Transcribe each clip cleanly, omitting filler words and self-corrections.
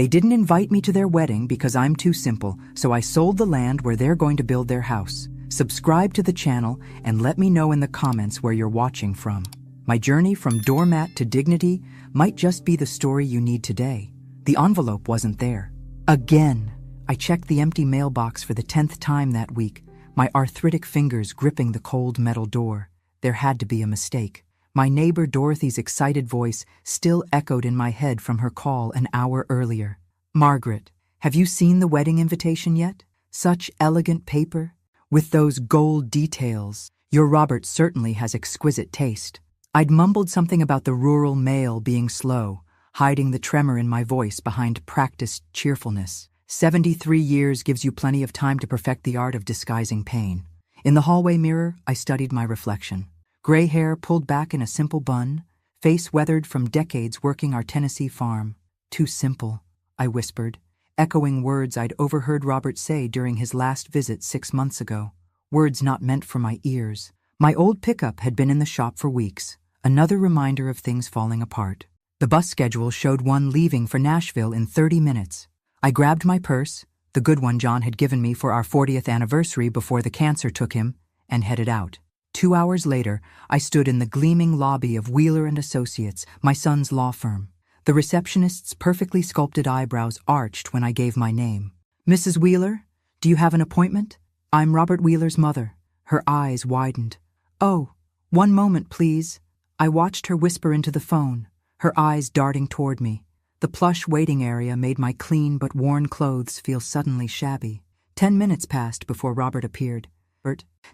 They didn't invite me to their wedding because I'm too simple, so I sold the land where they're going to build their house. Subscribe to the channel and let me know in the comments where you're watching from. My journey from doormat to dignity might just be the story you need today. The envelope wasn't there. Again, I checked the empty mailbox for the 10th time that week, my arthritic fingers gripping the cold metal door. There had to be a mistake. My neighbor Dorothy's excited voice still echoed in my head from her call an hour earlier. "Margaret, have you seen the wedding invitation yet? Such elegant paper, with those gold details. Your Robert certainly has exquisite taste." I'd mumbled something about the rural male being slow, hiding the tremor in my voice behind practiced cheerfulness. 73 years gives you plenty of time to perfect the art of disguising pain. In the hallway mirror, I studied my reflection. Gray hair pulled back in a simple bun, face weathered from decades working our Tennessee farm. "Too simple," I whispered, echoing words I'd overheard Robert say during his last visit 6 months ago. Words not meant for my ears. My old pickup had been in the shop for weeks, another reminder of things falling apart. The bus schedule showed one leaving for Nashville in 30 minutes. I grabbed my purse, the good one John had given me for our 40th anniversary before the cancer took him, and headed out. 2 hours later, I stood in the gleaming lobby of Wheeler and Associates, my son's law firm. The receptionist's perfectly sculpted eyebrows arched when I gave my name. "Mrs. Wheeler, do you have an appointment? I'm Robert Wheeler's mother." Her eyes widened. "Oh, one moment, please." I watched her whisper into the phone, her eyes darting toward me. The plush waiting area made my clean but worn clothes feel suddenly shabby. 10 minutes passed before Robert appeared.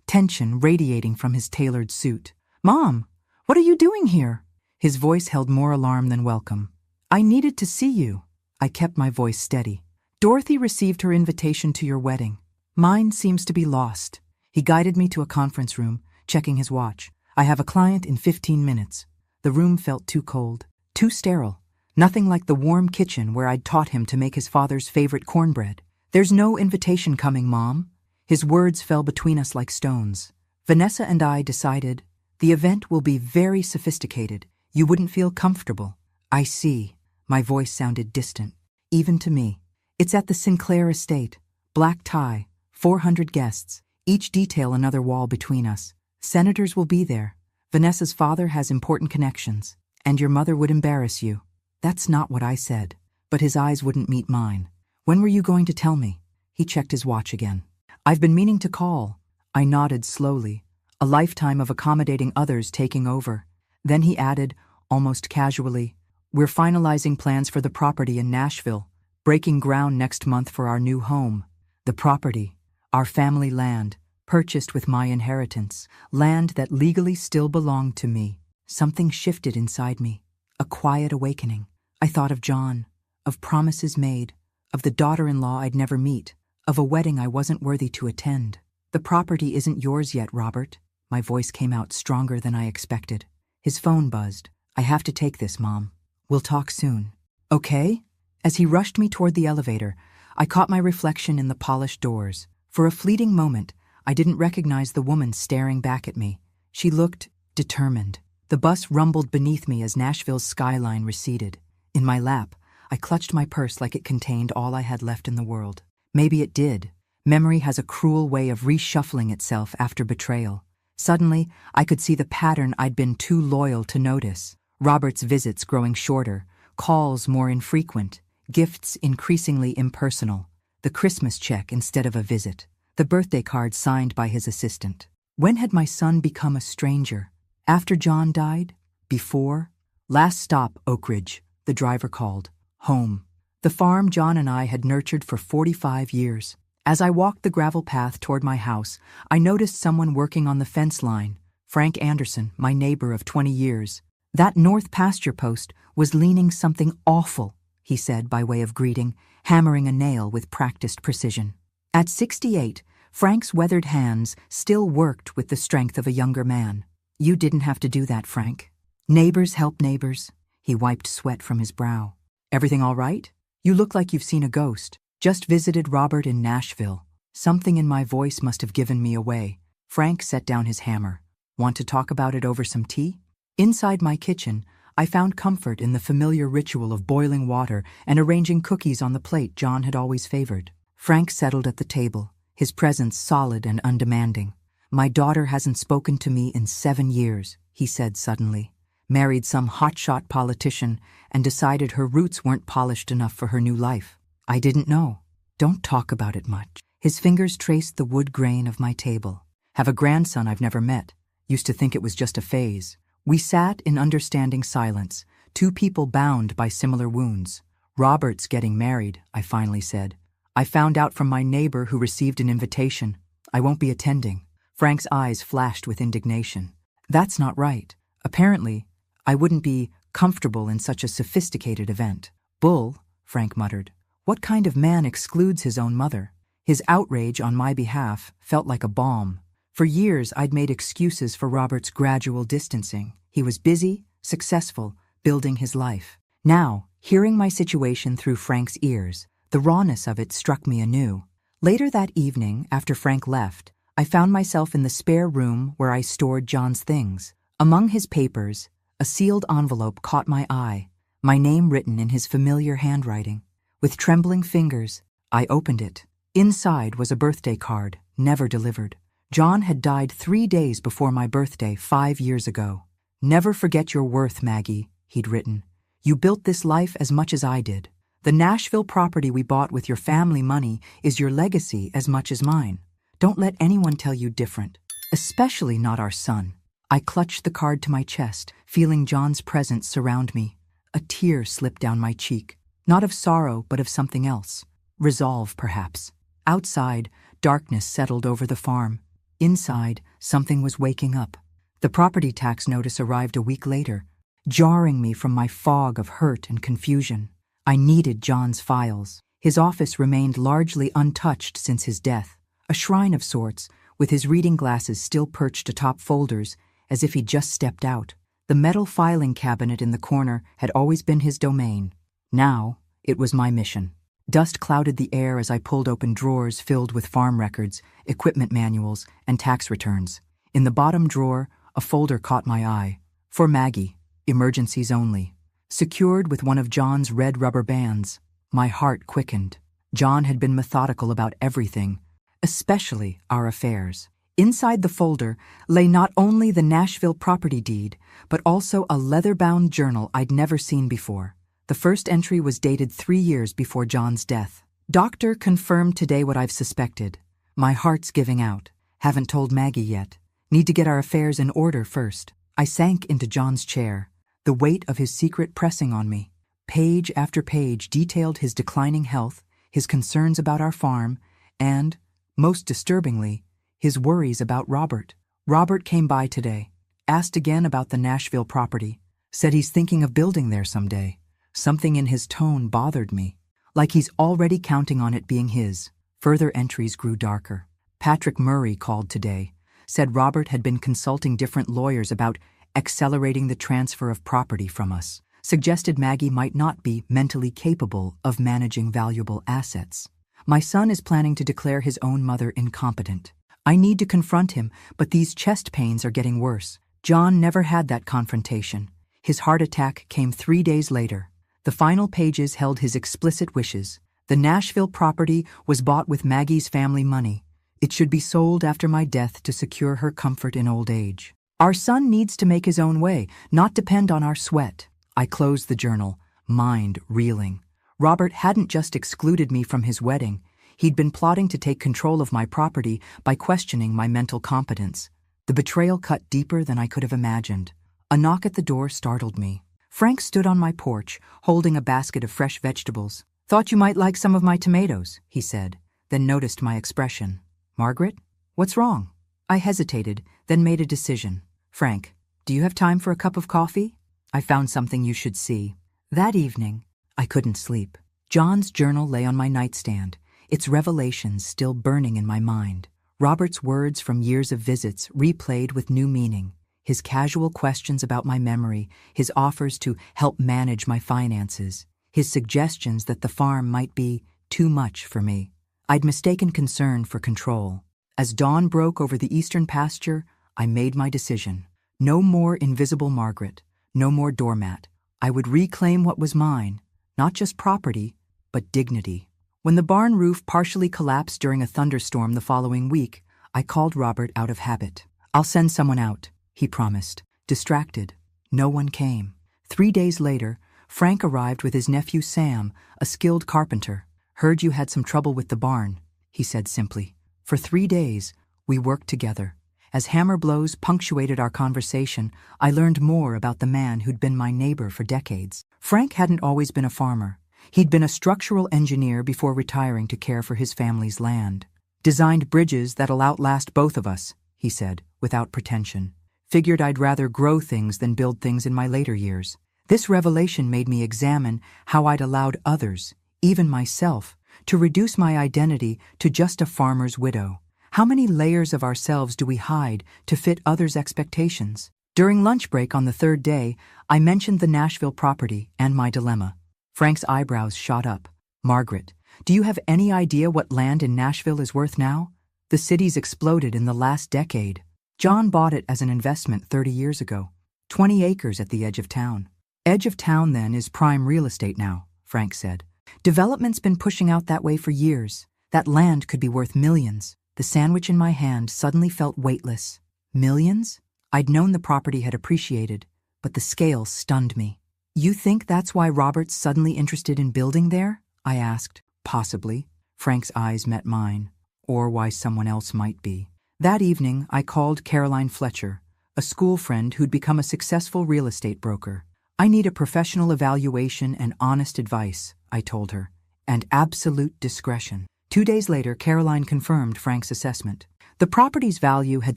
Tension radiating from his tailored suit. "Mom, what are you doing here?" His voice held more alarm than welcome. "I needed to see you." I kept my voice steady. "Dorothy received her invitation to your wedding. Mine seems to be lost." He guided me to a conference room, checking his watch. "I have a client in 15 minutes. The room felt too cold, too sterile. Nothing like the warm kitchen where I'd taught him to make his father's favorite cornbread. "There's no invitation coming, Mom." His words fell between us like stones. "Vanessa and I decided the event will be very sophisticated. You wouldn't feel comfortable." "I see." My voice sounded distant, even to me. "It's at the Sinclair estate. Black tie, 400 guests, each detail another wall between us. Senators will be there. Vanessa's father has important connections, and your mother would embarrass you." That's not what I said, but his eyes wouldn't meet mine. "When were you going to tell me?" He checked his watch again. "I've been meaning to call." I nodded slowly, a lifetime of accommodating others taking over. Then he added, almost casually, "We're finalizing plans for the property in Nashville, breaking ground next month for our new home." The property, our family land, purchased with my inheritance, land that legally still belonged to me. Something shifted inside me, a quiet awakening. I thought of John, of promises made, of the daughter-in-law I'd never meet, of a wedding I wasn't worthy to attend. "The property isn't yours yet, Robert." My voice came out stronger than I expected. His phone buzzed. "I have to take this, Mom. We'll talk soon." "Okay?" As he rushed me toward the elevator, I caught my reflection in the polished doors. For a fleeting moment, I didn't recognize the woman staring back at me. She looked determined. The bus rumbled beneath me as Nashville's skyline receded. In my lap, I clutched my purse like it contained all I had left in the world. Maybe it did. Memory has a cruel way of reshuffling itself after betrayal. Suddenly, I could see the pattern I'd been too loyal to notice. Robert's visits growing shorter, calls more infrequent, gifts increasingly impersonal, the Christmas check instead of a visit, the birthday card signed by his assistant. When had my son become a stranger? After John died? Before? "Last stop, Oak Ridge," the driver called. Home. The farm John and I had nurtured for 45 years. As I walked the gravel path toward my house, I noticed someone working on the fence line. Frank Anderson, my neighbor of 20 years. "That north pasture post was leaning something awful," he said by way of greeting, hammering a nail with practiced precision. At 68, Frank's weathered hands still worked with the strength of a younger man. "You didn't have to do that, Frank." "Neighbors help neighbors." He wiped sweat from his brow. "Everything all right? You look like you've seen a ghost." "Just visited Robert in Nashville." Something in my voice must have given me away. Frank set down his hammer. "Want to talk about it over some tea?" Inside my kitchen, I found comfort in the familiar ritual of boiling water and arranging cookies on the plate John had always favored. Frank settled at the table, his presence solid and undemanding. "My daughter hasn't spoken to me in 7 years," he said suddenly. "Married some hotshot politician and decided her roots weren't polished enough for her new life. I didn't know. Don't talk about it much." His fingers traced the wood grain of my table. "Have a grandson I've never met. Used to think it was just a phase." We sat in understanding silence, two people bound by similar wounds. "Robert's getting married," I finally said. "I found out from my neighbor who received an invitation. I won't be attending." Frank's eyes flashed with indignation. "That's not right. Apparently, I wouldn't be comfortable in such a sophisticated event." "Bull," Frank muttered. "What kind of man excludes his own mother?" His outrage on my behalf felt like a balm. For years, I'd made excuses for Robert's gradual distancing. He was busy, successful, building his life. Now, hearing my situation through Frank's ears, the rawness of it struck me anew. Later that evening, after Frank left, I found myself in the spare room where I stored John's things. Among his papers, a sealed envelope caught my eye, my name written in his familiar handwriting. With trembling fingers, I opened it. Inside was a birthday card, never delivered. John had died 3 days before my birthday 5 years ago. "Never forget your worth, Maggie," he'd written. "You built this life as much as I did. The Nashville property we bought with your family money is your legacy as much as mine. Don't let anyone tell you different, especially not our son." I clutched the card to my chest, feeling John's presence surround me. A tear slipped down my cheek, not of sorrow but of something else. Resolve, perhaps. Outside, darkness settled over the farm. Inside, something was waking up. The property tax notice arrived a week later, jarring me from my fog of hurt and confusion. I needed John's files. His office remained largely untouched since his death, a shrine of sorts, with his reading glasses still perched atop folders, as if he'd just stepped out. The metal filing cabinet in the corner had always been his domain. Now, it was my mission. Dust clouded the air as I pulled open drawers filled with farm records, equipment manuals, and tax returns. In the bottom drawer, a folder caught my eye. For Maggie, emergencies only. Secured with one of John's red rubber bands, my heart quickened. John had been methodical about everything, especially our affairs. Inside the folder lay not only the Nashville property deed, but also a leather-bound journal I'd never seen before. The first entry was dated 3 years before John's death. "Doctor confirmed today what I've suspected. My heart's giving out. Haven't told Maggie yet. Need to get our affairs in order first." I sank into John's chair, the weight of his secret pressing on me. Page after page detailed his declining health, his concerns about our farm, and, most disturbingly, his worries about Robert. "Robert came by today, asked again about the Nashville property, said he's thinking of building there someday. Something in his tone bothered me, like he's already counting on it being his." Further entries grew darker. "Patrick Murray called today, said Robert had been consulting different lawyers about accelerating the transfer of property from us, suggested Maggie might not be mentally capable of managing valuable assets. My son is planning to declare his own mother incompetent. I need to confront him, but these chest pains are getting worse." John never had that confrontation. His heart attack came 3 days later. The final pages held his explicit wishes. The Nashville property was bought with Maggie's family money. It should be sold after my death to secure her comfort in old age. Our son needs to make his own way, not depend on our sweat. I closed the journal, mind reeling. Robert hadn't just excluded me from his wedding. He'd been plotting to take control of my property by questioning my mental competence. The betrayal cut deeper than I could have imagined. A knock at the door startled me. Frank stood on my porch, holding a basket of fresh vegetables. "Thought you might like some of my tomatoes," he said, then noticed my expression. "Margaret, what's wrong?" I hesitated, then made a decision. "Frank, do you have time for a cup of coffee? I found something you should see." That evening, I couldn't sleep. John's journal lay on my nightstand, its revelations still burning in my mind. Robert's words from years of visits replayed with new meaning. His casual questions about my memory, his offers to help manage my finances, his suggestions that the farm might be too much for me. I'd mistaken concern for control. As dawn broke over the eastern pasture, I made my decision. No more invisible Margaret. No more doormat. I would reclaim what was mine, not just property, but dignity. When the barn roof partially collapsed during a thunderstorm the following week, I called Robert out of habit. "I'll send someone out," he promised. Distracted, no one came. 3 days later, Frank arrived with his nephew Sam, a skilled carpenter. "Heard you had some trouble with the barn," he said simply. For 3 days, we worked together. As hammer blows punctuated our conversation, I learned more about the man who'd been my neighbor for decades. Frank hadn't always been a farmer. He'd been a structural engineer before retiring to care for his family's land. "Designed bridges that'll outlast both of us," he said, without pretension. "Figured I'd rather grow things than build things in my later years." This revelation made me examine how I'd allowed others, even myself, to reduce my identity to just a farmer's widow. How many layers of ourselves do we hide to fit others' expectations? During lunch break on the 3rd day, I mentioned the Nashville property and my dilemma. Frank's eyebrows shot up. "Margaret, do you have any idea what land in Nashville is worth now? The city's exploded in the last decade. John bought it as an investment 30 years ago. 20 acres at the edge of town." "Edge of town, then, is prime real estate now," Frank said. "Development's been pushing out that way for years. That land could be worth millions." The sandwich in my hand suddenly felt weightless. Millions? I'd known the property had appreciated, but the scale stunned me. "You think that's why Robert's suddenly interested in building there?" I asked. "Possibly." Frank's eyes met mine. "Or why someone else might be." That evening, I called Caroline Fletcher, a school friend who'd become a successful real estate broker. "I need a professional evaluation and honest advice," I told her, "and absolute discretion." 2 days later, Caroline confirmed Frank's assessment. The property's value had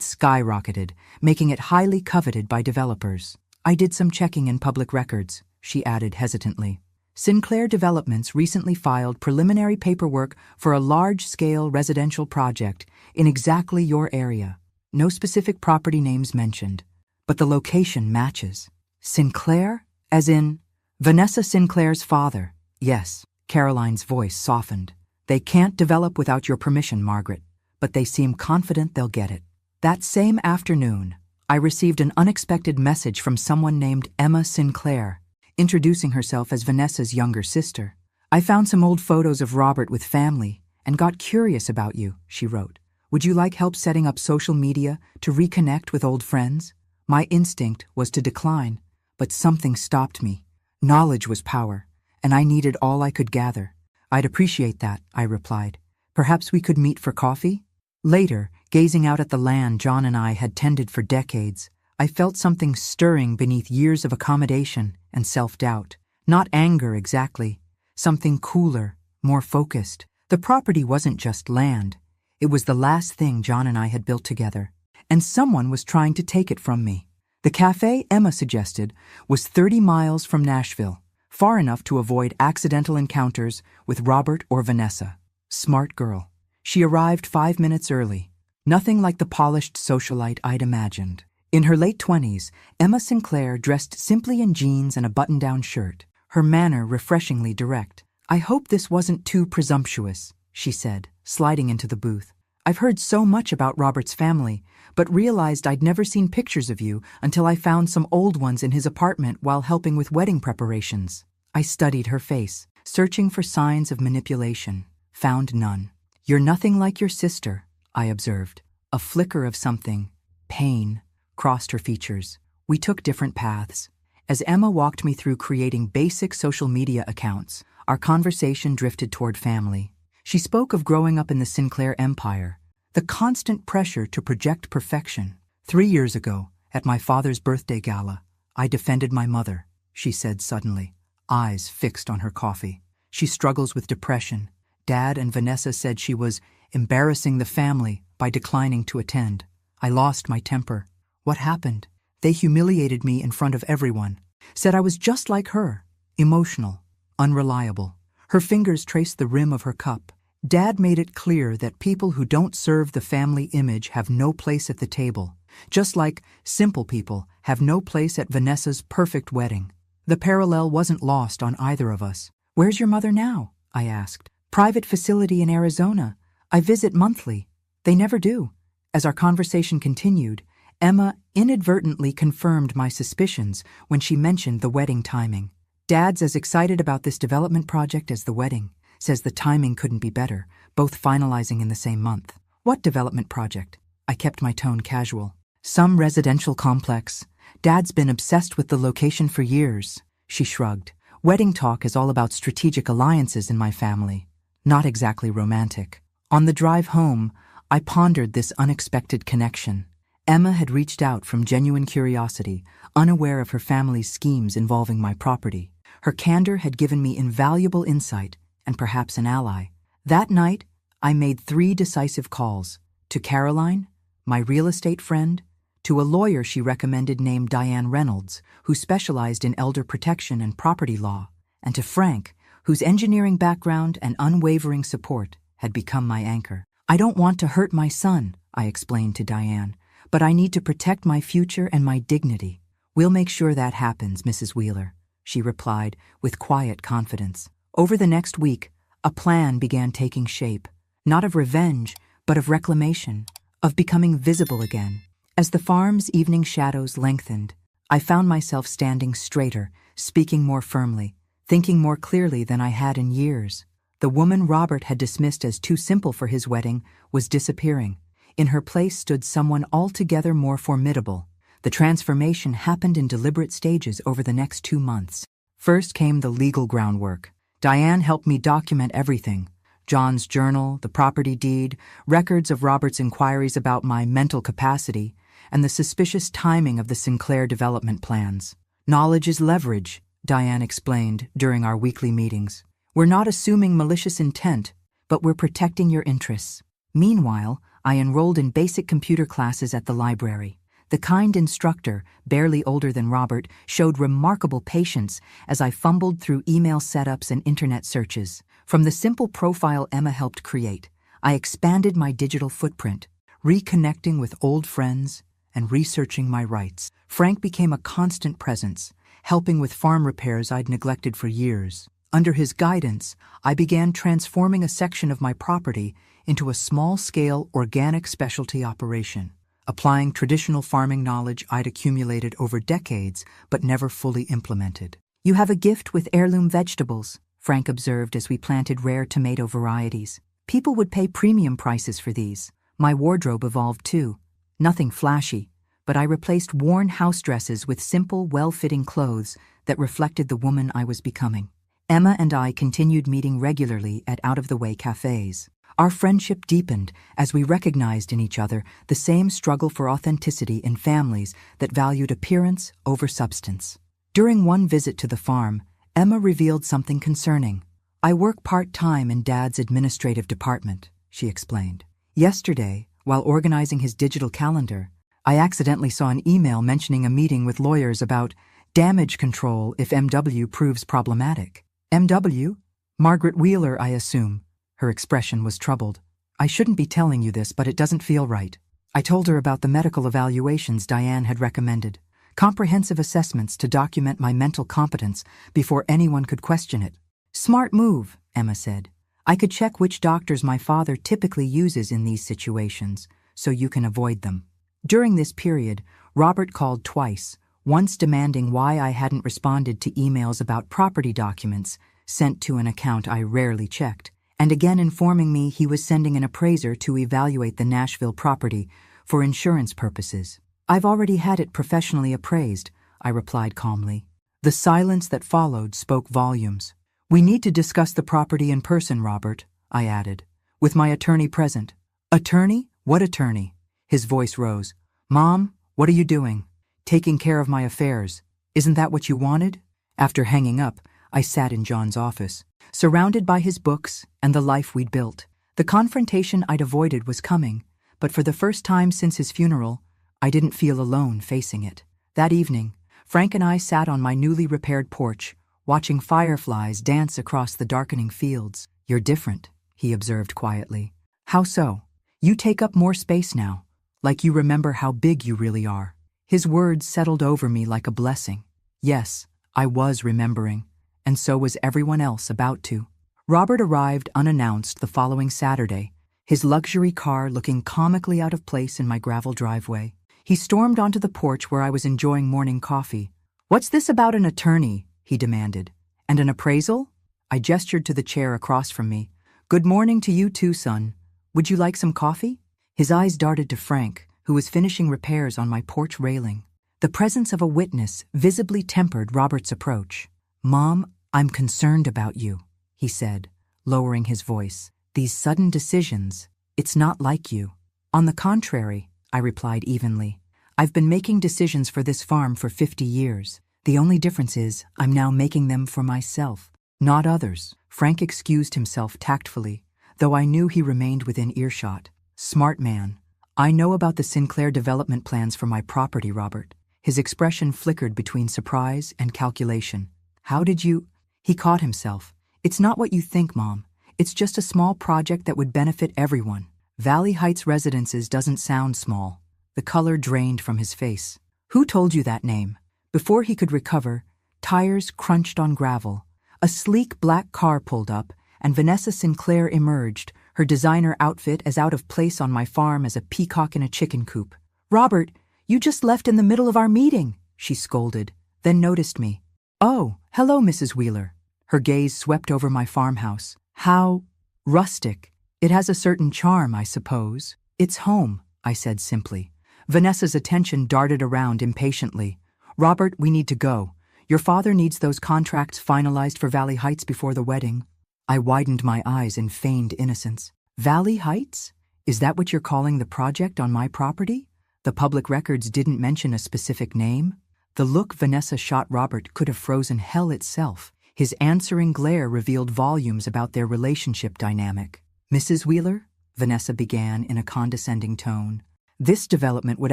skyrocketed, making it highly coveted by developers. "I did some checking in public records," she added hesitantly. "Sinclair Developments recently filed preliminary paperwork for a large-scale residential project in exactly your area. No specific property names mentioned, but the location matches." "Sinclair? As in Vanessa Sinclair's father?" "Yes." Caroline's voice softened. "They can't develop without your permission, Margaret, but they seem confident they'll get it." That same afternoon, I received an unexpected message from someone named Emma Sinclair, introducing herself as Vanessa's younger sister. "I found some old photos of Robert with family and got curious about you," she wrote. "Would you like help setting up social media to reconnect with old friends?" My instinct was to decline, but something stopped me. Knowledge was power, and I needed all I could gather. "I'd appreciate that," I replied. "Perhaps we could meet for coffee?" Later, gazing out at the land John and I had tended for decades, I felt something stirring beneath years of accommodation and self-doubt. Not anger exactly, something cooler, more focused. The property wasn't just land. It was the last thing John and I had built together, and someone was trying to take it from me. The cafe Emma suggested was 30 miles from Nashville, far enough to avoid accidental encounters with Robert or Vanessa. Smart girl. She arrived 5 minutes early. Nothing like the polished socialite I'd imagined. In her late 20s, Emma Sinclair dressed simply in jeans and a button-down shirt, her manner refreshingly direct. "I hope this wasn't too presumptuous," she said, sliding into the booth. "I've heard so much about Robert's family, but realized I'd never seen pictures of you until I found some old ones in his apartment while helping with wedding preparations." I studied her face, searching for signs of manipulation. Found none. "You're nothing like your sister," I observed. A flicker of something, pain, crossed her features. We took different paths. As Emma walked me through creating basic social media accounts, our conversation drifted toward family. She spoke of growing up in the Sinclair empire, the constant pressure to project perfection. 3 years ago, at my father's birthday gala, I defended my mother," she said suddenly, eyes fixed on her coffee. "She struggles with depression. Dad and Vanessa said she was embarrassing the family by declining to attend. I lost my temper. What happened? They humiliated me in front of everyone. Said I was just like her, emotional, unreliable." Her fingers traced the rim of her cup. "Dad made it clear that people who don't serve the family image have no place at the table, just like simple people have no place at Vanessa's perfect wedding." The parallel wasn't lost on either of us. "Where's your mother now?" I asked. "Private facility in Arizona. I visit monthly." "They never do." As our conversation continued, Emma inadvertently confirmed my suspicions when she mentioned the wedding timing. Dad's as excited about this development project as the wedding, says the timing couldn't be better, both finalizing in the same month. What development project? I kept my tone casual. Some residential complex. Dad's been obsessed with the location for years. She shrugged. Wedding talk is all about strategic alliances in my family, not exactly romantic. On the drive home, I pondered this unexpected connection. Emma had reached out from genuine curiosity, unaware of her family's schemes involving my property. Her candor had given me invaluable insight and perhaps an ally. That night, I made 3 decisive calls. To Caroline, my real estate friend, to a lawyer she recommended named Diane Reynolds, who specialized in elder protection and property law, and to Frank, whose engineering background and unwavering support had become my anchor. I don't want to hurt my son, I explained to Diane, but I need to protect my future and my dignity. We'll make sure that happens, Mrs. Wheeler, she replied with quiet confidence. Over the next week, a plan began taking shape, not of revenge, but of reclamation, of becoming visible again. As the farm's evening shadows lengthened, I found myself standing straighter, speaking more firmly, thinking more clearly than I had in years. The woman Robert had dismissed as too simple for his wedding was disappearing. In her place stood someone altogether more formidable. The transformation happened in deliberate stages over the next 2 months. First came the legal groundwork. Diane helped me document everything. John's journal, the property deed, records of Robert's inquiries about my mental capacity, and the suspicious timing of the Sinclair development plans. Knowledge is leverage, Diane explained during our weekly meetings. We're not assuming malicious intent, but we're protecting your interests. Meanwhile, I enrolled in basic computer classes at the library. The kind instructor, barely older than Robert, showed remarkable patience as I fumbled through email setups and internet searches. From the simple profile Emma helped create, I expanded my digital footprint, reconnecting with old friends and researching my rights. Frank became a constant presence, helping with farm repairs I'd neglected for years. Under his guidance, I began transforming a section of my property into a small-scale organic specialty operation, applying traditional farming knowledge I'd accumulated over decades but never fully implemented. You have a gift with heirloom vegetables, Frank observed as we planted rare tomato varieties. People would pay premium prices for these. My wardrobe evolved too. Nothing flashy, but I replaced worn house dresses with simple, well-fitting clothes that reflected the woman I was becoming. Emma and I continued meeting regularly at out-of-the-way cafes. Our friendship deepened as we recognized in each other the same struggle for authenticity in families that valued appearance over substance. During one visit to the farm, Emma revealed something concerning. I work part-time in Dad's administrative department, she explained. Yesterday, while organizing his digital calendar, I accidentally saw an email mentioning a meeting with lawyers about damage control if MW proves problematic. MW? Margaret Wheeler, I assume. Her expression was troubled. I shouldn't be telling you this, but it doesn't feel right. I told her about the medical evaluations Diane had recommended. Comprehensive assessments to document my mental competence before anyone could question it. Smart move, Emma said. I could check which doctors my father typically uses in these situations, so you can avoid them. During this period, Robert called twice, once demanding why I hadn't responded to emails about property documents sent to an account I rarely checked, and again informing me he was sending an appraiser to evaluate the Nashville property for insurance purposes. I've already had it professionally appraised, I replied calmly. The silence that followed spoke volumes. We need to discuss the property in person, Robert, I added, with my attorney present. Attorney? What attorney? His voice rose. Mom, what are you doing? Taking care of my affairs. Isn't that what you wanted? After hanging up, I sat in John's office, surrounded by his books and the life we'd built. The confrontation I'd avoided was coming, but for the first time since his funeral, I didn't feel alone facing it. That evening, Frank and I sat on my newly repaired porch, watching fireflies dance across the darkening fields. You're different, he observed quietly. How so? You take up more space now, like you remember how big you really are. His words settled over me like a blessing. Yes, I was remembering, and so was everyone else about to. Robert arrived unannounced the following Saturday, his luxury car looking comically out of place in my gravel driveway. He stormed onto the porch where I was enjoying morning coffee. "What's this about an attorney?" he demanded. "And an appraisal?" I gestured to the chair across from me. "Good morning to you too, son. Would you like some coffee?" His eyes darted to Frank, who was finishing repairs on my porch railing. The presence of a witness visibly tempered Robert's approach. "Mom, I'm concerned about you," he said, lowering his voice. "These sudden decisions, it's not like you." "On the contrary," I replied evenly. "I've been making decisions for this farm for 50 years. The only difference is I'm now making them for myself, not others." Frank excused himself tactfully, though I knew he remained within earshot. "Smart man. I know about the Sinclair development plans for my property, Robert." His expression flickered between surprise and calculation. "How did you—" He caught himself. "It's not what you think, Mom. It's just a small project that would benefit everyone. Valley Heights Residences doesn't sound small." The color drained from his face. "Who told you that name?" Before he could recover, tires crunched on gravel. A sleek black car pulled up, and Vanessa Sinclair emerged, her designer outfit as out of place on my farm as a peacock in a chicken coop. "Robert, you just left in the middle of our meeting," she scolded, then noticed me. "Oh, hello, Mrs. Wheeler." Her gaze swept over my farmhouse. "How rustic. It has a certain charm, I suppose." "It's home," I said simply. Vanessa's attention darted around impatiently. "Robert, we need to go. Your father needs those contracts finalized for Valley Heights before the wedding." I widened my eyes in feigned innocence. "Valley Heights? Is that what you're calling the project on my property? The public records didn't mention a specific name." The look Vanessa shot Robert could have frozen hell itself. His answering glare revealed volumes about their relationship dynamic. "Mrs. Wheeler," Vanessa began in a condescending tone, "this development would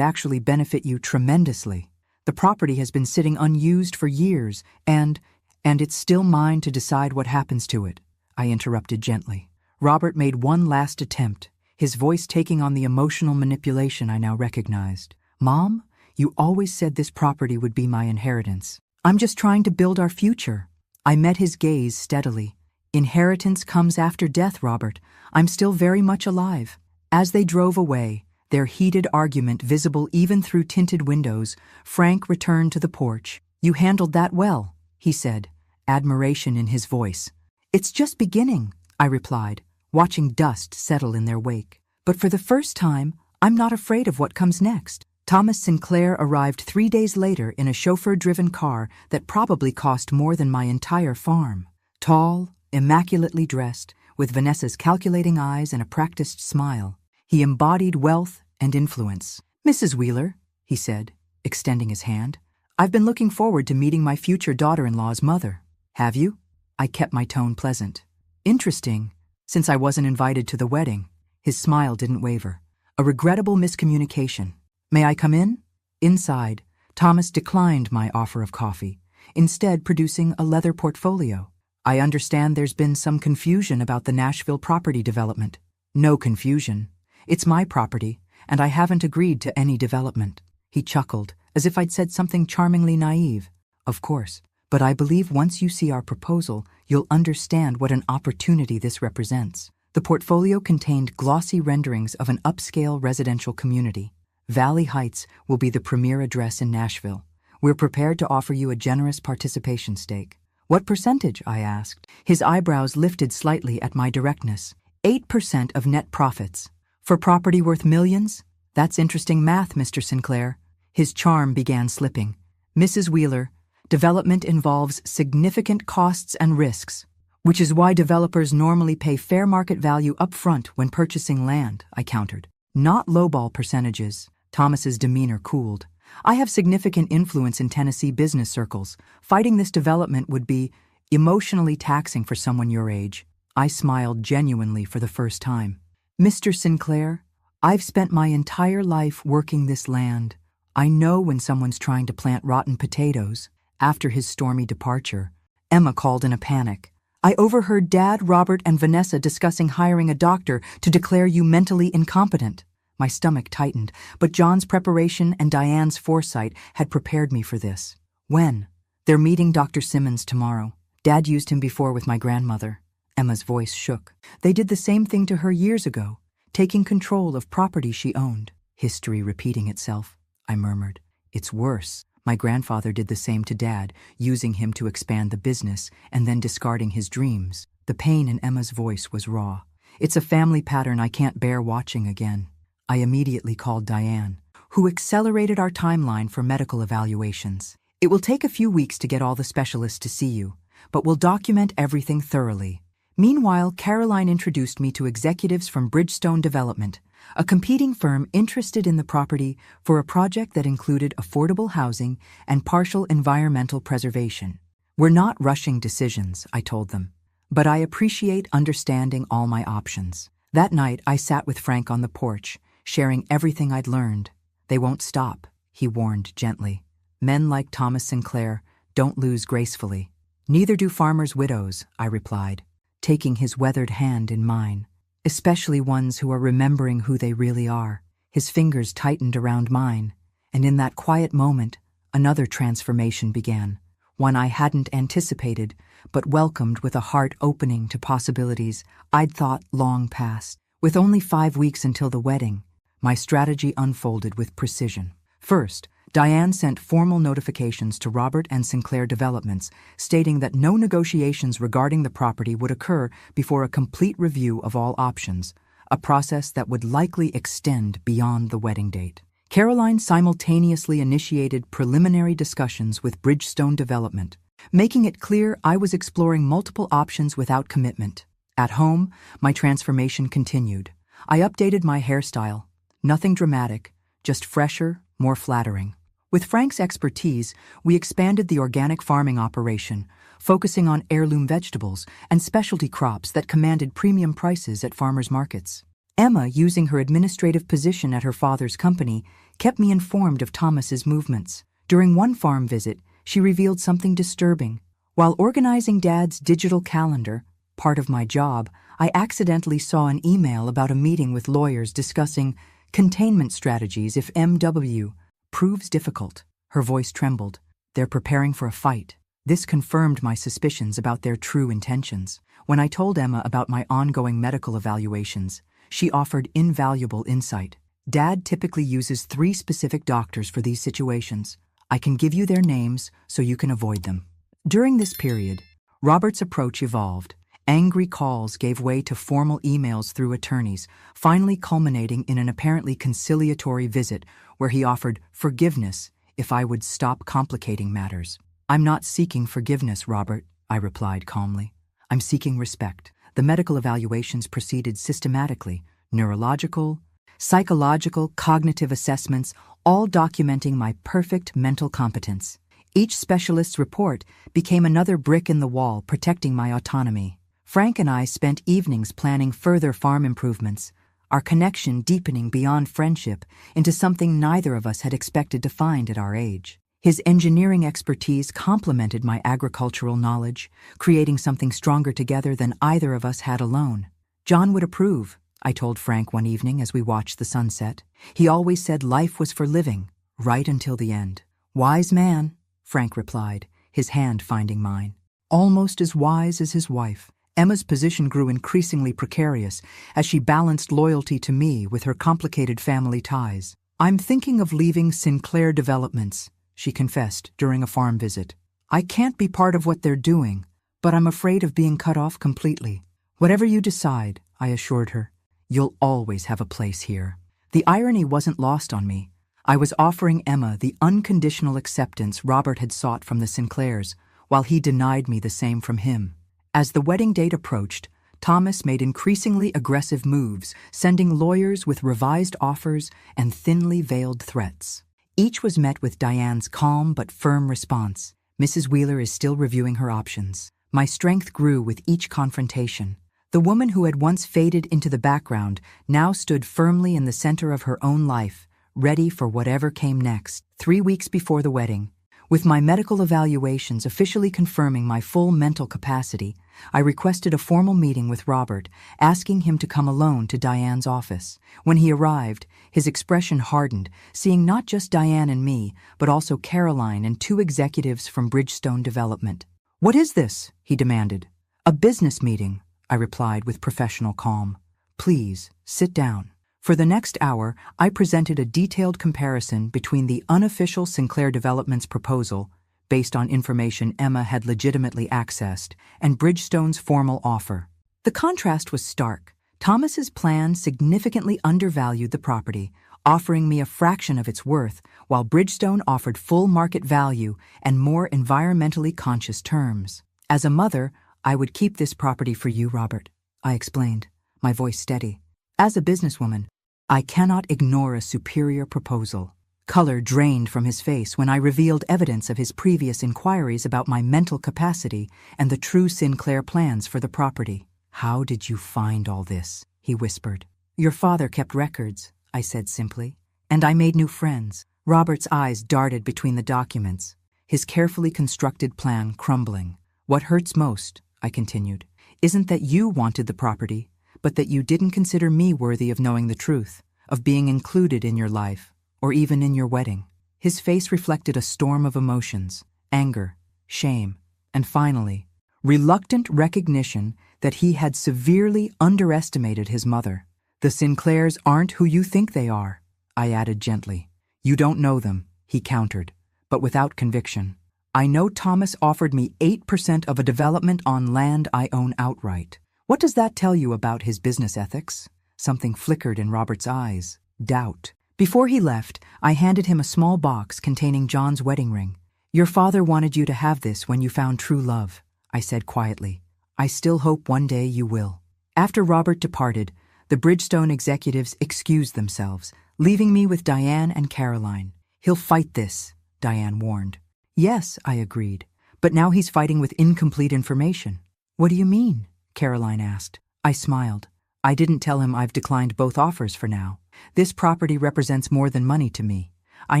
actually benefit you tremendously. The property has been sitting unused for years, and it's still mine to decide what happens to it," I interrupted gently. Robert made one last attempt, his voice taking on the emotional manipulation I now recognized. "Mom, you always said this property would be my inheritance. I'm just trying to build our future." I met his gaze steadily. "Inheritance comes after death, Robert. I'm still very much alive." As they drove away, their heated argument visible even through tinted windows, Frank returned to the porch. "You handled that well," he said, admiration in his voice. "It's just beginning," I replied, watching dust settle in their wake. "But for the first time, I'm not afraid of what comes next." Thomas Sinclair arrived 3 days later in a chauffeur-driven car that probably cost more than my entire farm. Tall, immaculately dressed, with Vanessa's calculating eyes and a practiced smile, he embodied wealth and influence. "Mrs. Wheeler," he said, extending his hand, "I've been looking forward to meeting my future daughter-in-law's mother." "Have you?" I kept my tone pleasant. "Interesting, since I wasn't invited to the wedding." His smile didn't waver. "A regrettable miscommunication. May I come in?" Inside, Thomas declined my offer of coffee, instead producing a leather portfolio. "I understand there's been some confusion about the Nashville property development." "No confusion. It's my property, and I haven't agreed to any development." He chuckled, as if I'd said something charmingly naive. "Of course, but I believe once you see our proposal, you'll understand what an opportunity this represents." The portfolio contained glossy renderings of an upscale residential community. "Valley Heights will be the premier address in Nashville. We're prepared to offer you a generous participation stake." "What percentage?" I asked. His eyebrows lifted slightly at my directness. 8% of net profits. "For property worth millions? That's interesting math, Mr. Sinclair." His charm began slipping. "Mrs. Wheeler, development involves significant costs and risks, which is why developers normally pay fair market value up front when purchasing land," I countered. "Not lowball percentages." Thomas's demeanor cooled. "I have significant influence in Tennessee business circles. Fighting this development would be emotionally taxing for someone your age." I smiled genuinely for the first time. "Mr. Sinclair, I've spent my entire life working this land. I know when someone's trying to plant rotten potatoes." After his stormy departure, Emma called in a panic. "I overheard Dad, Robert, and Vanessa discussing hiring a doctor to declare you mentally incompetent." My stomach tightened, but John's preparation and Diane's foresight had prepared me for this. "When?" "They're meeting Dr. Simmons tomorrow. Dad used him before with my grandmother." Emma's voice shook. "They did the same thing to her years ago, taking control of property she owned." History repeating itself. I murmured. It's worse. My grandfather did the same to Dad, using him to expand the business and then discarding his dreams. The pain in Emma's voice was raw. It's a family pattern I can't bear watching again. I immediately called Diane, who accelerated our timeline for medical evaluations. It will take a few weeks to get all the specialists to see you, but we'll document everything thoroughly. Meanwhile, Caroline introduced me to executives from Bridgestone Development, a competing firm interested in the property for a project that included affordable housing and partial environmental preservation. We're not rushing decisions, I told them, but I appreciate understanding all my options. That night, I sat with Frank on the porch, sharing everything I'd learned. They won't stop, he warned gently. Men like Thomas Sinclair don't lose gracefully. Neither do farmers' widows, I replied, taking his weathered hand in mine, especially ones who are remembering who they really are. His fingers tightened around mine, and in that quiet moment, another transformation began, one I hadn't anticipated, but welcomed with a heart opening to possibilities I'd thought long past. With only 5 weeks until the wedding, my strategy unfolded with precision. First, Diane sent formal notifications to Robert and Sinclair Developments stating that no negotiations regarding the property would occur before a complete review of all options, a process that would likely extend beyond the wedding date. Caroline simultaneously initiated preliminary discussions with Bridgestone Development, making it clear I was exploring multiple options without commitment. At home, my transformation continued. I updated my hairstyle. Nothing dramatic, just fresher, more flattering. With Frank's expertise, we expanded the organic farming operation, focusing on heirloom vegetables and specialty crops that commanded premium prices at farmers' markets. Emma, using her administrative position at her father's company, kept me informed of Thomas's movements. During one farm visit, she revealed something disturbing. While organizing Dad's digital calendar, part of my job, I accidentally saw an email about a meeting with lawyers discussing containment strategies if MW proves difficult. Her voice trembled. They're preparing for a fight. This confirmed my suspicions about their true intentions. When I told Emma about my ongoing medical evaluations, she offered invaluable insight. Dad typically uses 3 specific doctors for these situations. I can give you their names so you can avoid them. During this period, Robert's approach evolved. Angry calls gave way to formal emails through attorneys, finally culminating in an apparently conciliatory visit where he offered forgiveness if I would stop complicating matters. I'm not seeking forgiveness, Robert, I replied calmly. I'm seeking respect. The medical evaluations proceeded systematically, neurological, psychological, cognitive assessments, all documenting my perfect mental competence. Each specialist's report became another brick in the wall protecting my autonomy. Frank and I spent evenings planning further farm improvements, our connection deepening beyond friendship into something neither of us had expected to find at our age. His engineering expertise complemented my agricultural knowledge, creating something stronger together than either of us had alone. John would approve, I told Frank one evening as we watched the sunset. He always said life was for living, right until the end. Wise man, Frank replied, his hand finding mine. Almost as wise as his wife. Emma's position grew increasingly precarious as she balanced loyalty to me with her complicated family ties. I'm thinking of leaving Sinclair Developments, she confessed during a farm visit. I can't be part of what they're doing, but I'm afraid of being cut off completely. Whatever you decide, I assured her, you'll always have a place here. The irony wasn't lost on me. I was offering Emma the unconditional acceptance Robert had sought from the Sinclairs, while he denied me the same from him. As the wedding date approached, Thomas made increasingly aggressive moves, sending lawyers with revised offers and thinly veiled threats. Each was met with Diane's calm but firm response. Mrs. Wheeler is still reviewing her options. My strength grew with each confrontation. The woman who had once faded into the background now stood firmly in the center of her own life, ready for whatever came next. 3 weeks before the wedding, with my medical evaluations officially confirming my full mental capacity, I requested a formal meeting with Robert, asking him to come alone to Diane's office. When he arrived, his expression hardened, seeing not just Diane and me, but also Caroline and 2 executives from Bridgestone Development. "What is this?" he demanded. "A business meeting," I replied with professional calm. "Please, sit down." For the next hour, I presented a detailed comparison between the unofficial Sinclair Developments proposal, based on information Emma had legitimately accessed, and Bridgestone's formal offer. The contrast was stark. Thomas's plan significantly undervalued the property, offering me a fraction of its worth, while Bridgestone offered full market value and more environmentally conscious terms. As a mother, I would keep this property for you, Robert, I explained, my voice steady. As a businesswoman, I cannot ignore a superior proposal. Color drained from his face when I revealed evidence of his previous inquiries about my mental capacity and the true Sinclair plans for the property. How did you find all this? He whispered. Your father kept records, I said simply, and I made new friends. Robert's eyes darted between the documents, his carefully constructed plan crumbling. What hurts most, I continued, isn't that you wanted the property, but that you didn't consider me worthy of knowing the truth, of being included in your life, or even in your wedding. His face reflected a storm of emotions, anger, shame, and finally, reluctant recognition that he had severely underestimated his mother. The Sinclairs aren't who you think they are, I added gently. You don't know them, he countered, but without conviction. I know Thomas offered me 8% of a development on land I own outright. What does that tell you about his business ethics? Something flickered in Robert's eyes. Doubt. Before he left, I handed him a small box containing John's wedding ring. Your father wanted you to have this when you found true love, I said quietly. I still hope one day you will. After Robert departed, the Bridgestone executives excused themselves, leaving me with Diane and Caroline. He'll fight this, Diane warned. Yes, I agreed, but now he's fighting with incomplete information. What do you mean? Caroline asked. I smiled. I didn't tell him I've declined both offers for now. This property represents more than money to me. I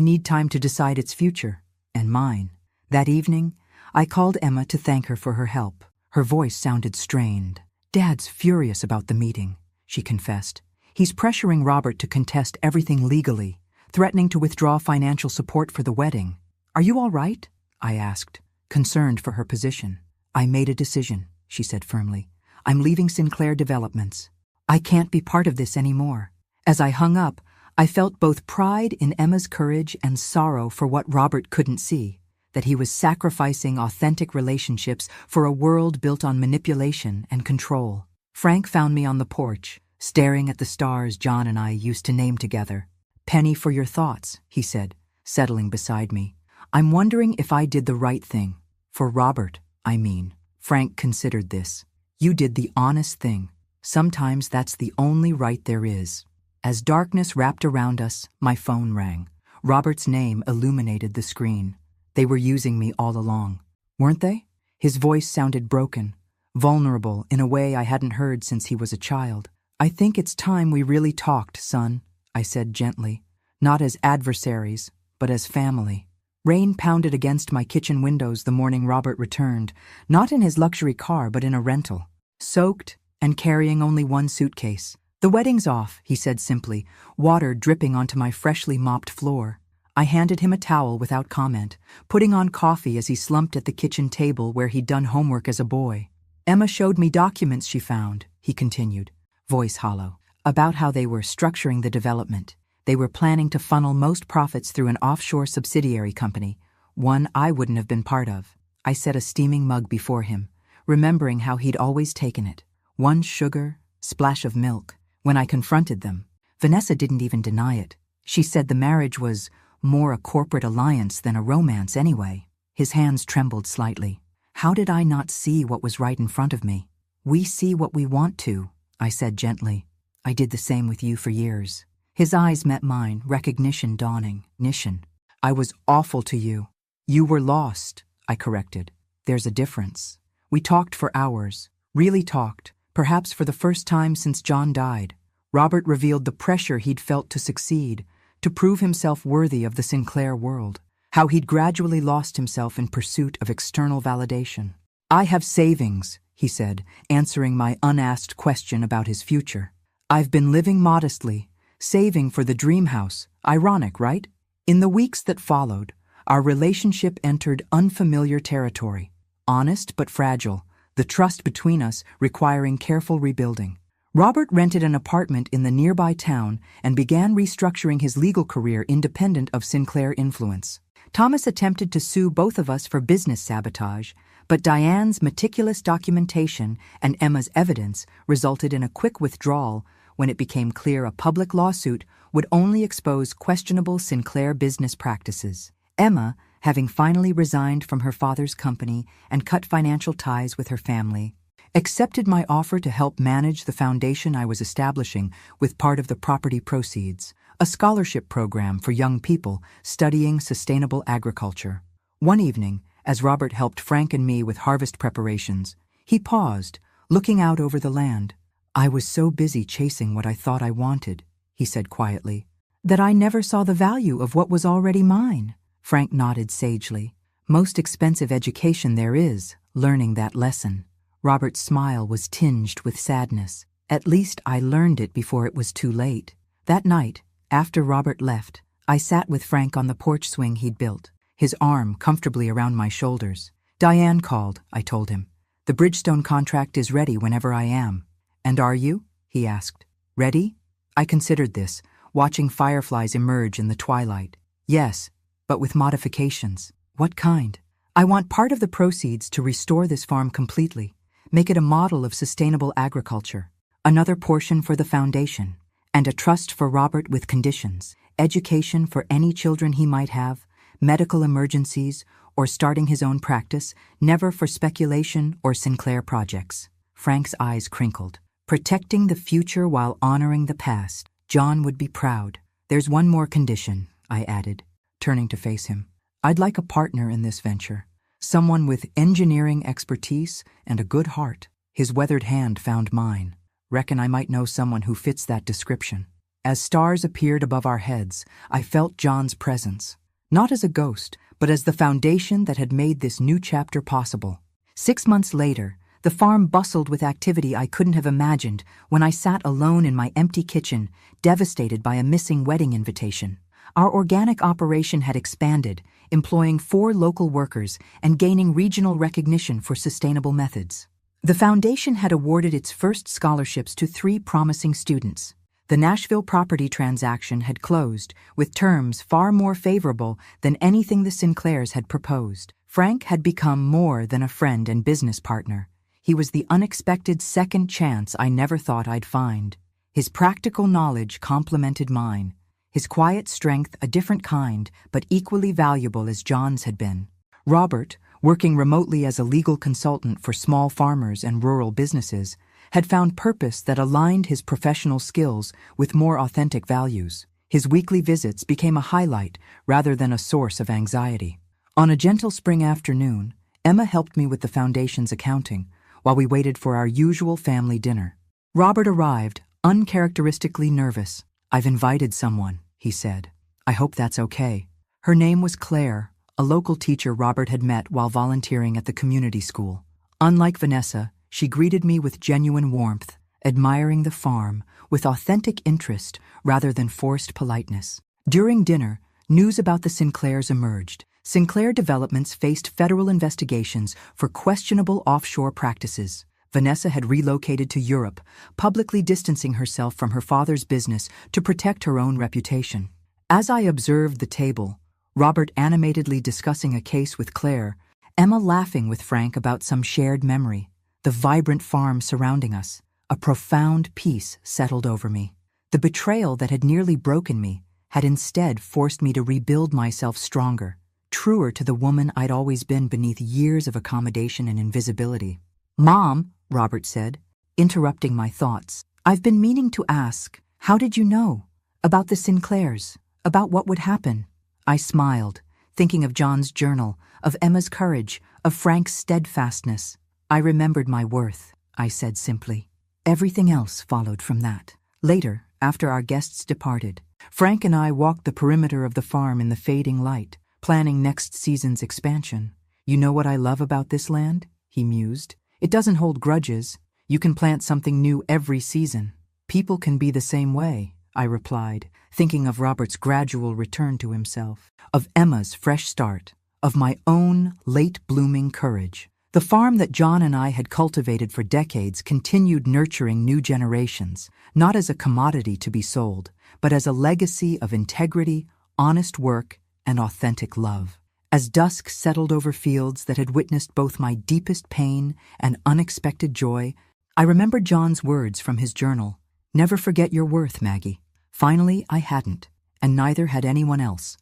need time to decide its future, and mine. That evening, I called Emma to thank her for her help. Her voice sounded strained. Dad's furious about the meeting, she confessed. He's pressuring Robert to contest everything legally, threatening to withdraw financial support for the wedding. Are you all right? I asked, concerned for her position. I made a decision, she said firmly. I'm leaving Sinclair Developments. I can't be part of this anymore. As I hung up, I felt both pride in Emma's courage and sorrow for what Robert couldn't see, that he was sacrificing authentic relationships for a world built on manipulation and control. Frank found me on the porch, staring at the stars John and I used to name together. Penny for your thoughts, he said, settling beside me. I'm wondering if I did the right thing. For Robert, I mean. Frank considered this. You did the honest thing. Sometimes that's the only right there is. As darkness wrapped around us, my phone rang. Robert's name illuminated the screen. They were using me all along. Weren't they? His voice sounded broken, vulnerable in a way I hadn't heard since he was a child. I think it's time we really talked, son, I said gently. Not as adversaries, but as family. Rain pounded against my kitchen windows the morning Robert returned, not in his luxury car but in a rental. Soaked and carrying only one suitcase. The wedding's off, he said simply, water dripping onto my freshly mopped floor. I handed him a towel without comment, putting on coffee as he slumped at the kitchen table where he'd done homework as a boy. Emma showed me documents she found, he continued, voice hollow, about how they were structuring the development. They were planning to funnel most profits through an offshore subsidiary company, one I wouldn't have been part of. I set a steaming mug before him, remembering how he'd always taken it. One sugar, splash of milk. When I confronted them, Vanessa didn't even deny it. She said the marriage was more a corporate alliance than a romance anyway. His hands trembled slightly. How did I not see what was right in front of me? We see what we want to, I said gently. I did the same with you for years. His eyes met mine, recognition dawning. Nishan, I was awful to you. You were lost, I corrected. There's a difference. We talked for hours, really talked, perhaps for the first time since John died. Robert revealed the pressure he'd felt to succeed, to prove himself worthy of the Sinclair world, how he'd gradually lost himself in pursuit of external validation. I have savings, he said, answering my unasked question about his future. I've been living modestly, saving for the dream house. Ironic, right? In the weeks that followed, our relationship entered unfamiliar territory, honest but fragile, the trust between us requiring careful rebuilding. Robert rented an apartment in the nearby town and began restructuring his legal career independent of Sinclair influence. Thomas attempted to sue both of us for business sabotage, but Diane's meticulous documentation and Emma's evidence resulted in a quick withdrawal when it became clear a public lawsuit would only expose questionable Sinclair business practices. Emma, having finally resigned from her father's company and cut financial ties with her family, accepted my offer to help manage the foundation I was establishing with part of the property proceeds, a scholarship program for young people studying sustainable agriculture. One evening, as Robert helped Frank and me with harvest preparations, he paused, looking out over the land. "I was so busy chasing what I thought I wanted," he said quietly, "that I never saw the value of what was already mine." Frank nodded sagely. "Most expensive education there is, learning that lesson." Robert's smile was tinged with sadness. "At least I learned it before it was too late." That night, after Robert left, I sat with Frank on the porch swing he'd built, his arm comfortably around my shoulders. "Diane called," I told him. "The Bridgestone contract is ready whenever I am." "And are you?" he asked. "Ready?" I considered this, watching fireflies emerge in the twilight. "Yes, but with modifications." "What kind?" "I want part of the proceeds to restore this farm completely, make it a model of sustainable agriculture, another portion for the foundation, and a trust for Robert with conditions, education for any children he might have, medical emergencies, or starting his own practice, never for speculation or Sinclair projects." Frank's eyes crinkled. "Protecting the future while honoring the past. John would be proud." "There's one more condition," I added, turning to face him. "I'd like a partner in this venture, someone with engineering expertise and a good heart." His weathered hand found mine. "Reckon I might know someone who fits that description." As stars appeared above our heads, I felt John's presence, not as a ghost, but as the foundation that had made this new chapter possible. 6 months later, the farm bustled with activity I couldn't have imagined when I sat alone in my empty kitchen, devastated by a missing wedding invitation. Our organic operation had expanded, employing 4 local workers and gaining regional recognition for sustainable methods. The foundation had awarded its first scholarships to 3 promising students. The Nashville property transaction had closed, with terms far more favorable than anything the Sinclairs had proposed. Frank had become more than a friend and business partner. He was the unexpected second chance I never thought I'd find. His practical knowledge complemented mine, his quiet strength a different kind, but equally valuable as John's had been. Robert, working remotely as a legal consultant for small farmers and rural businesses, had found purpose that aligned his professional skills with more authentic values. His weekly visits became a highlight rather than a source of anxiety. On a gentle spring afternoon, Emma helped me with the foundation's accounting while we waited for our usual family dinner. Robert arrived, uncharacteristically nervous. "I've invited someone," he said. "I hope that's okay." Her name was Claire, a local teacher Robert had met while volunteering at the community school. Unlike Vanessa, she greeted me with genuine warmth, admiring the farm with authentic interest rather than forced politeness. During dinner, news about the Sinclairs emerged. Sinclair Developments faced federal investigations for questionable offshore practices. Vanessa had relocated to Europe, publicly distancing herself from her father's business to protect her own reputation. As I observed the table, Robert animatedly discussing a case with Claire, Emma laughing with Frank about some shared memory, the vibrant farm surrounding us, a profound peace settled over me. The betrayal that had nearly broken me had instead forced me to rebuild myself stronger, truer to the woman I'd always been beneath years of accommodation and invisibility. "Mom," Robert said, interrupting my thoughts, "I've been meaning to ask, how did you know? About the Sinclairs, about what would happen?" I smiled, thinking of John's journal, of Emma's courage, of Frank's steadfastness. "I remembered my worth," I said simply. Everything else followed from that. Later, after our guests departed, Frank and I walked the perimeter of the farm in the fading light, planning next season's expansion. "You know what I love about this land?" he mused. "It doesn't hold grudges. You can plant something new every season." "People can be the same way," I replied, thinking of Robert's gradual return to himself, of Emma's fresh start, of my own late-blooming courage. The farm that John and I had cultivated for decades continued nurturing new generations, not as a commodity to be sold, but as a legacy of integrity, honest work, and authentic love. As dusk settled over fields that had witnessed both my deepest pain and unexpected joy, I remembered John's words from his journal, "Never forget your worth, Maggie." Finally, I hadn't, and neither had anyone else.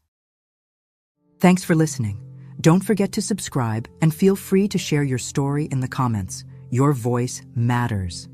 Thanks for listening. Don't forget to subscribe and feel free to share your story in the comments. Your voice matters.